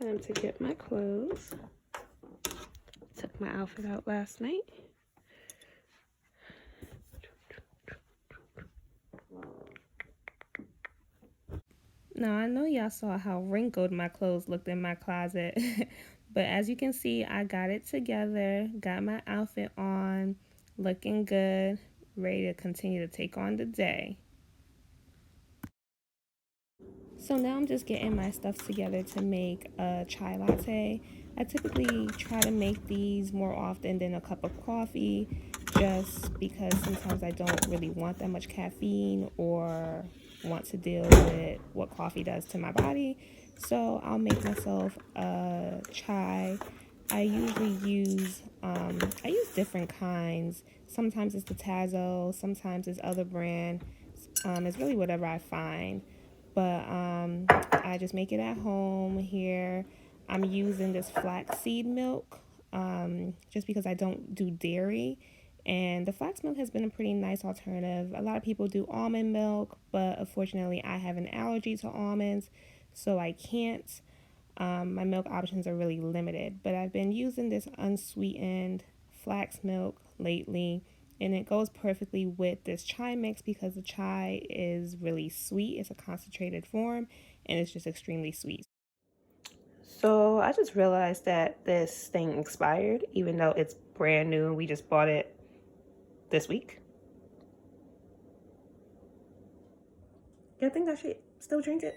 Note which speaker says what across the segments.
Speaker 1: Time to get my clothes. Took my outfit out last night. Now, I know y'all saw how wrinkled my clothes looked in my closet, but as you can see, I got it together, got my outfit on, looking good, ready to continue to take on the day. So now I'm just getting my stuff together to make a chai latte. I typically try to make these more often than a cup of coffee, just because sometimes I don't really want that much caffeine or want to deal with what coffee does to my body. So I'll make myself a chai. I usually use different kinds. Sometimes it's the Tazo, sometimes it's other brand. It's really whatever I find. But I just make it at home here. I'm using this flaxseed milk just because I don't do dairy. And the flax milk has been a pretty nice alternative. A lot of people do almond milk, but unfortunately I have an allergy to almonds, so I can't. My milk options are really limited, but I've been using this unsweetened flax milk lately, and it goes perfectly with this chai mix because the chai is really sweet. It's a concentrated form, and it's just extremely sweet. So I just realized that this thing expired, even though it's brand new and we just bought it this week. I think I should still drink it.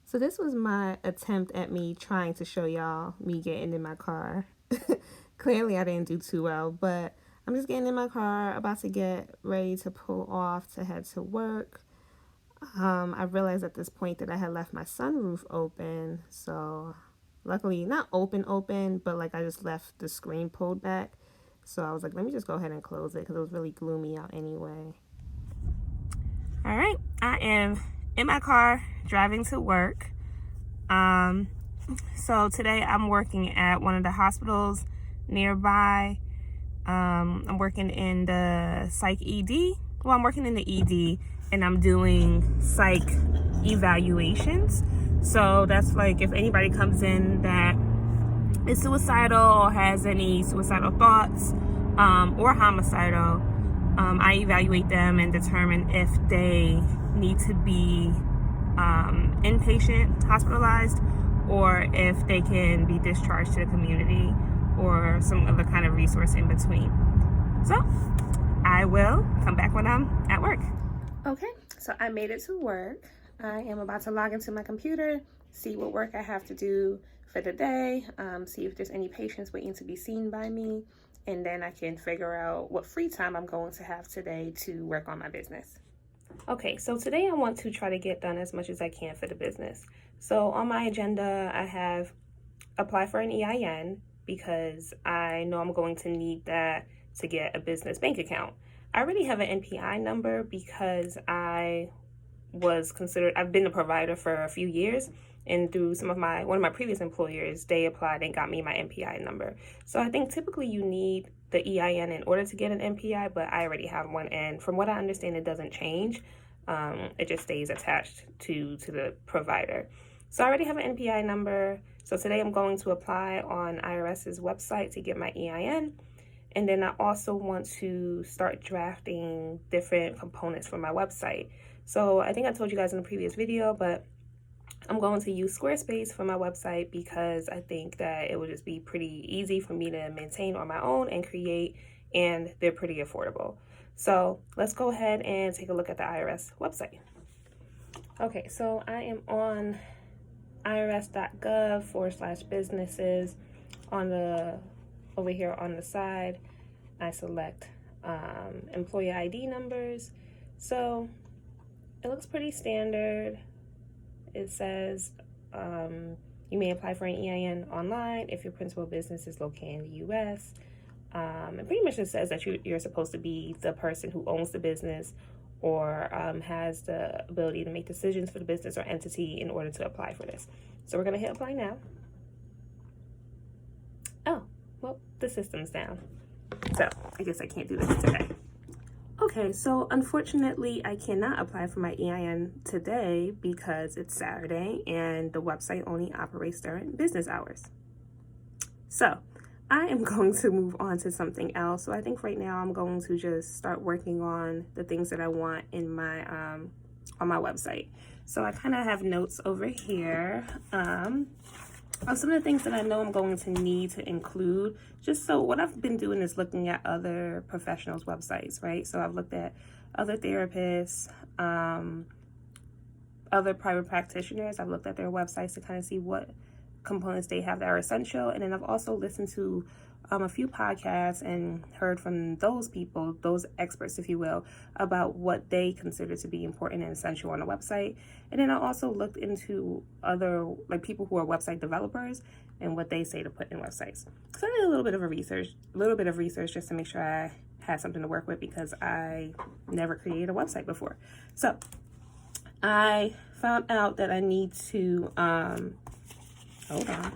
Speaker 1: So this was my attempt at me trying to show y'all me getting in my car. Clearly I didn't do too well, but I'm just getting in my car, about to get ready to pull off to head to work. I realized at this point that I had left my sunroof open, so luckily not open, but like I just left the screen pulled back. So I was like, let me just go ahead and close it because it was really gloomy out anyway. All right, I am in my car driving to work. So today I'm working at one of the hospitals nearby. I'm working in the psych ED. Well, I'm working in the ED and I'm doing psych evaluations. So that's like if anybody comes in that is suicidal or has any suicidal thoughts or homicidal, I evaluate them and determine if they need to be inpatient, hospitalized, or if they can be discharged to the community or some other kind of resource in between. So I will come back when I'm at work. Okay, so I made it to work. I am about to log into my computer, see what work I have to do for the day, see if there's any patients waiting to be seen by me, and then I can figure out what free time I'm going to have today to work on my business. Okay, so today I want to try to get done as much as I can for the business. So on my agenda, I have apply for an EIN because I know I'm going to need that to get a business bank account. I already have an NPI number because I've been a provider for a few years, and through one of my previous employers, they applied and got me my NPI number. So I think typically you need the EIN in order to get an NPI, but I already have one, and from what I understand, it doesn't change. It just stays attached to the provider. So I already have an NPI number. So today I'm going to apply on IRS's website to get my EIN. And then I also want to start drafting different components for my website. So I think I told you guys in the previous video, but I'm going to use Squarespace for my website because I think that it would just be pretty easy for me to maintain on my own and create, and they're pretty affordable. So let's go ahead and take a look at the IRS website. Okay, so I am on irs.gov/businesses. Over here on the side, I select employee ID numbers. So it looks pretty standard. It says you may apply for an EIN online if your principal business is located in the U.S. It pretty much just says that you're supposed to be the person who owns the business or has the ability to make decisions for the business or entity in order to apply for this. So we're going to hit apply now. Oh, well, the system's down. So I guess I can't do this today. Okay, so unfortunately, I cannot apply for my EIN today because it's Saturday and the website only operates during business hours. So I am going to move on to something else. So I think right now I'm going to just start working on the things that I want in my on my website. So I kind of have notes over here of some of the things that I know I'm going to need to include. Just so what I've been doing is looking at other professionals' websites, right? So I've looked at other therapists, other private practitioners. I've looked at their websites to kind of see what components they have that are essential. And then I've also listened to a few podcasts and heard from those people, those experts, if you will, about what they consider to be important and essential on a website. And then I also looked into other, like, people who are website developers and what they say to put in websites. So I did a little bit of research just to make sure I had something to work with, because I never created a website before. So I found out that I need to, hold on.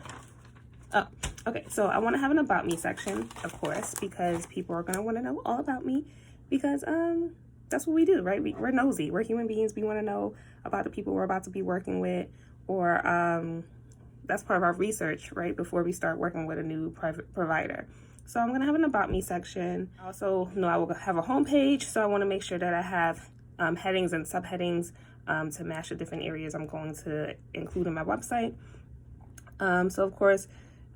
Speaker 1: Oh, okay. So I want to have an about me section, of course, because people are going to want to know all about me, because that's what we do, right? We're nosy. We're human beings. We want to know about the people we're about to be working with, or that's part of our research, right? Before we start working with a new private provider. So I'm going to have an about me section. I also know I will have a homepage. So I want to make sure that I have headings and subheadings to match the different areas I'm going to include in my website. So of course,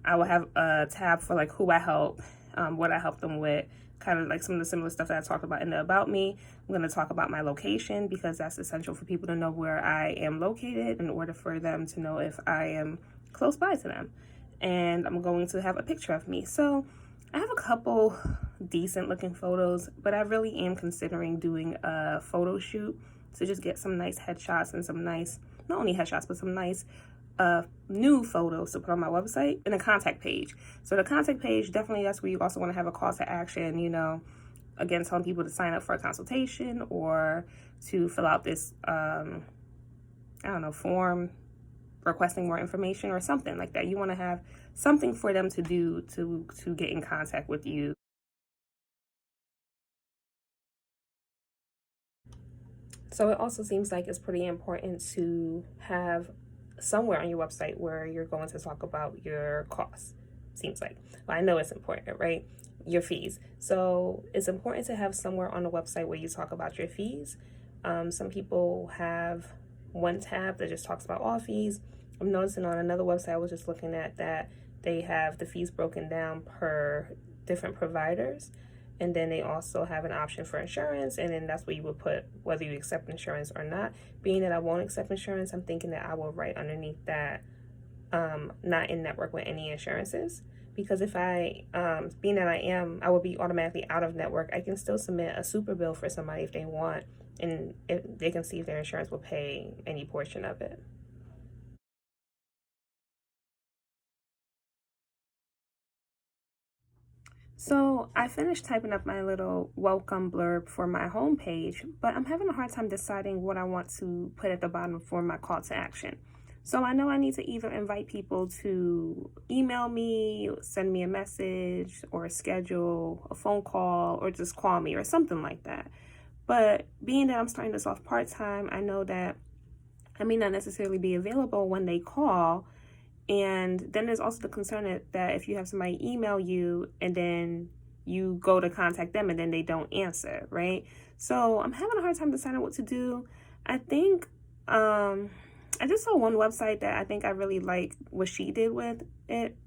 Speaker 1: I will have a tab for like who I help, what I help them with, kind of like some of the similar stuff that I talked about in the about me. I'm going to talk about my location, because that's essential for people to know where I am located in order for them to know if I am close by to them. And I'm going to have a picture of me. So I have a couple decent looking photos, but I really am considering doing a photo shoot to just get some nice headshots and some nice, not only headshots, but some nice new photos to put on my website, and a contact page. So the contact page, definitely that's where you also want to have a call to action, you know, again, telling people to sign up for a consultation or to fill out this, form requesting more information or something like that. You want to have something for them to do to get in contact with you. So it also seems like it's pretty important to have somewhere on your website where you're going to talk about your costs. Seems like, well, I know it's important, right? Your fees. So it's important to have somewhere on the website where you talk about your fees. Some people have one tab that just talks about all fees. I'm noticing on another website I was just looking at that they have the fees broken down per different providers. And then they also have an option for insurance, and then that's where you would put whether you accept insurance or not. Being that I won't accept insurance, I'm thinking that I will write underneath that not in network with any insurances. Because if I, being that I will be automatically out of network, I can still submit a super bill for somebody if they want, and if they can see if their insurance will pay any portion of it. So I finished typing up my little welcome blurb for my homepage, but I'm having a hard time deciding what I want to put at the bottom for my call to action. So I know I need to either invite people to email me, send me a message, or schedule a phone call, or just call me or something like that. But being that I'm starting this off part-time, I know that I may not necessarily be available when they call. And then there's also the concern that if you have somebody email you and then you go to contact them and then they don't answer, right? So I'm having a hard time deciding what to do. I think I just saw one website that I think I really like what she did with it.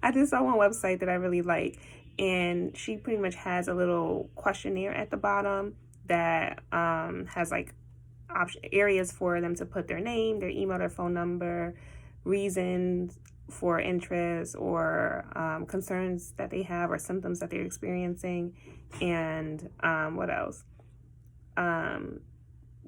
Speaker 1: I just saw one website that I really like, and she pretty much has a little questionnaire at the bottom that has like areas for them to put their name, their email, their phone number, reasons for interest, or concerns that they have or symptoms that they're experiencing, and what else?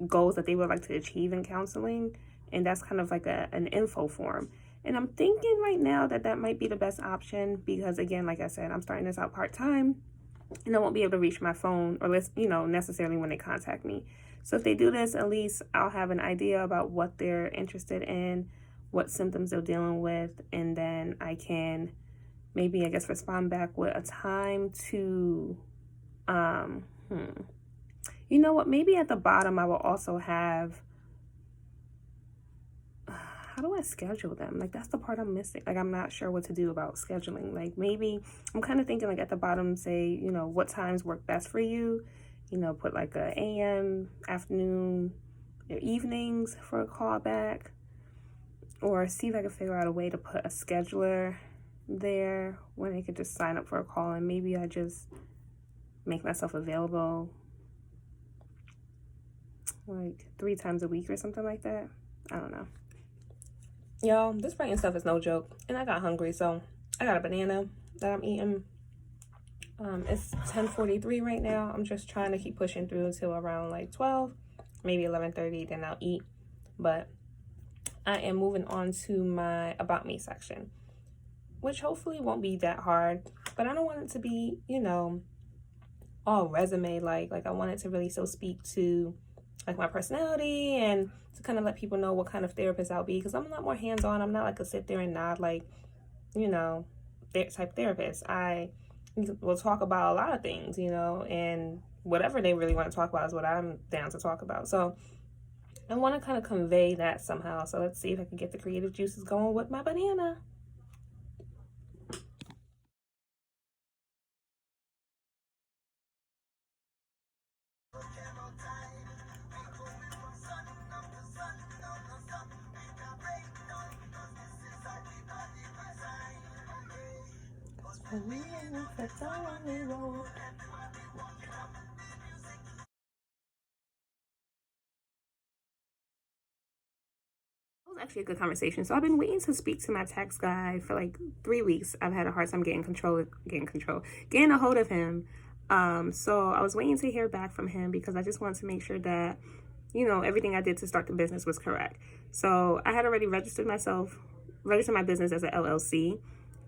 Speaker 1: Goals that they would like to achieve in counseling. And that's kind of like an info form. And I'm thinking right now that might be the best option, because again, like I said, I'm starting this out part-time and I won't be able to reach my phone or necessarily when they contact me. So if they do this, at least I'll have an idea about what they're interested in, what symptoms they're dealing with, and then I can maybe, respond back with a time to You know what? Maybe at the bottom I will also have, how do I schedule them? Like, that's the part I'm missing. Like, I'm not sure what to do about scheduling. Like, maybe I'm kind of thinking like at the bottom, say, you know, what times work best for you. You know, put like a AM, afternoon, or evenings for a callback. Or see if I can figure out a way to put a scheduler there when they could just sign up for a call, and maybe I just make myself available like 3 times a week or something like that. I don't know. Y'all, this writing stuff is no joke, and I got hungry, so I got a banana that I'm eating. It's 10:43 right now. I'm just trying to keep pushing through until around like 12, maybe 11:30, then I'll eat. But I am moving on to my About Me section, which hopefully won't be that hard, but I don't want it to be, you know, all resume like I want it to really still speak to like my personality and to kind of let people know what kind of therapist I'll be, because I'm a lot more hands-on. I'm not like a sit there and nod, like, you know, type therapist. I will talk about a lot of things, you know, and whatever they really want to talk about is what I'm down to talk about. So I want to kind of convey that somehow. So let's see if I can get the creative juices going with my banana. I was actually a good conversation. So I've been waiting to speak to my tax guy for like 3 weeks. I've had a hard time getting a hold of him. So I was waiting to hear back from him because I just wanted to make sure that, you know, everything I did to start the business was correct. So I had already registered my business as an LLC.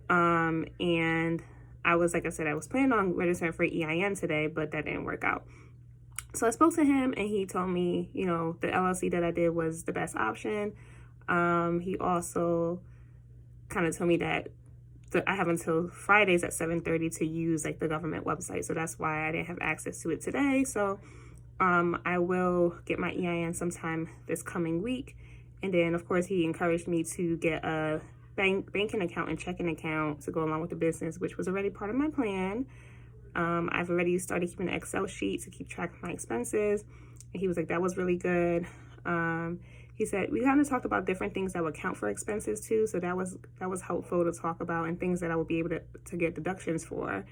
Speaker 1: And I was, like I said, I was planning on registering for EIN today, but that didn't work out. So I spoke to him and he told me, you know, the LLC that I did was the best option. He also kind of told me that I have until Fridays at 7:30 to use like the government website. So that's why I didn't have access to it today. So I will get my EIN sometime this coming week. And then, of course, he encouraged me to get a banking account and checking account to go along with the business, which was already part of my plan. I've already started keeping an Excel sheet to keep track of my expenses. And he was like, that was really good. He said, we kind of talked about different things that would count for expenses too. So that was helpful to talk about, and things that I would be able to get deductions for.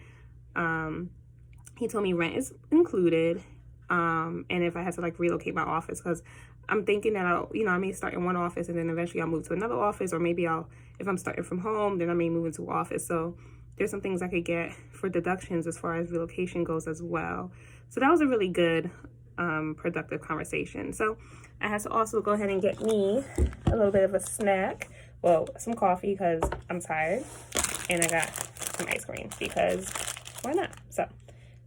Speaker 1: He told me rent is included. And if I had to like relocate my office, because I'm thinking that I may start in one office and then eventually I'll move to another office, or maybe if I'm starting from home, then I may move into an office. So there's some things I could get for deductions as far as relocation goes as well. So that was a really good, productive conversation. So I had to also go ahead and get me a little bit of a snack. Well, some coffee because I'm tired, and I got some ice cream because why not? So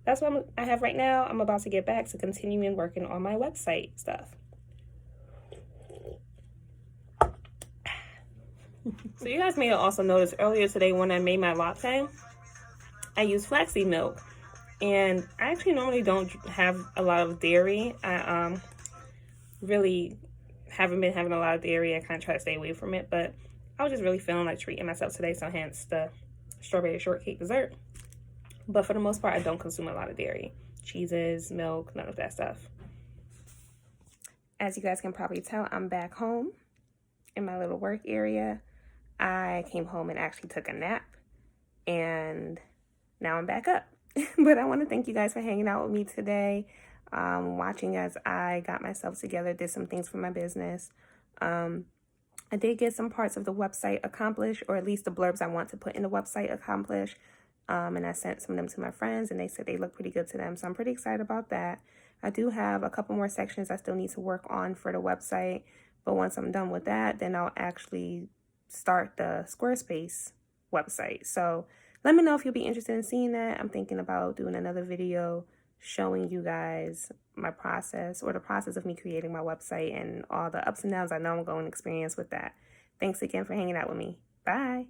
Speaker 1: that's what I have right now. I'm about to get back to continuing working on my website stuff. So you guys may have also noticed earlier today when I made my latte, I used flaxseed milk. And I actually normally don't have a lot of dairy. I really haven't been having a lot of dairy. I kind of try to stay away from it. But I was just really feeling like treating myself today. So hence the strawberry shortcake dessert. But for the most part, I don't consume a lot of dairy. Cheeses, milk, none of that stuff. As you guys can probably tell, I'm back home in my little work area. I came home and actually took a nap. And now I'm back up. But I want to thank you guys for hanging out with me today, watching as I got myself together, did some things for my business. I did get some parts of the website accomplished, or at least the blurbs I want to put in the website accomplished. And I sent some of them to my friends, and they said they look pretty good to them. So I'm pretty excited about that. I do have a couple more sections I still need to work on for the website. But once I'm done with that, then I'll actually start the Squarespace website. So let me know if you'll be interested in seeing that. I'm thinking about doing another video showing you guys my process, or the process of me creating my website and all the ups and downs I know I'm going to experience with that. Thanks again for hanging out with me. Bye.